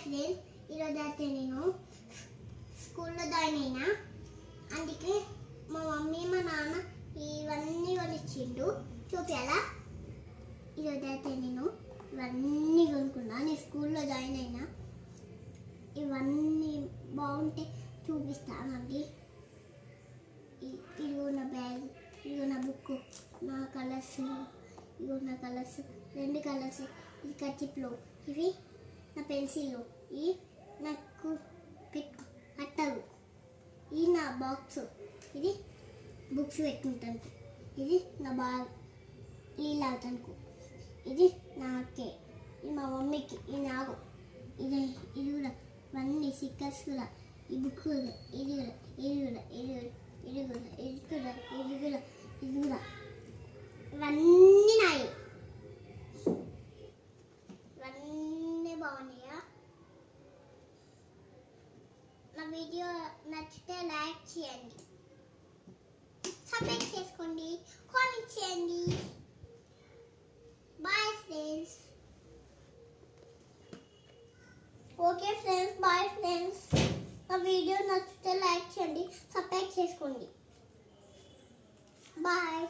Friends, ఈరోజు అయితే నేను స్కూల్లో జాయిన్ అయినా. అందుకే మా మమ్మీ మా నాన్న ఇవన్నీ కొనిచ్చిండు. చూపించాలా? ఈరోజు అయితే నేను ఇవన్నీ కొనుక్కున్నా. నేను స్కూల్లో జాయిన్ అయినా. ఇవన్నీ బాగుంటే చూపిస్తానండి. ఇదిగో నా బ్యాగ్, ఇదిగో నా బుక్, నా కలర్స్, ఇదిగో నా కలర్స్, 2 కలర్స్. ఇది కచ్చిప్లో, ఇవి నా పెన్సిల్, ఇవి నాకు అట్టలు, ఇది నా బాక్స్, ఇది బుక్స్ పెట్టుకుంటాను, ఇది నా బాగ్ నీళ్ళు అవుతాను, ఇది నాకే, ఇది మా మమ్మీకి, ఇది నాకు, ఇది కూడా ఇవన్నీ స్టిక్కర్స్ కూడా, ఈ బుక్ కూడా, ఇది కూడా, ఇది కూడా, ఇది కూడా, ఇది కూడా, ఇది కూడా, ఇది కూడా, ఇది కూడా, ఇవన్నీ నాయి. ఇవన్నీ బాగున్నాయా? నా వీడియో నచ్చితే లైక్ చేయండి, సబ్స్క్రైబ్ చేసుకోండి, కామెంట్ చేయండి. Bye friends. Okay friends, bye friends. నా వీడియో నచ్చితే లైక్ చేయండి, సబ్స్క్రైబ్ చేసుకోండి. బాయ్.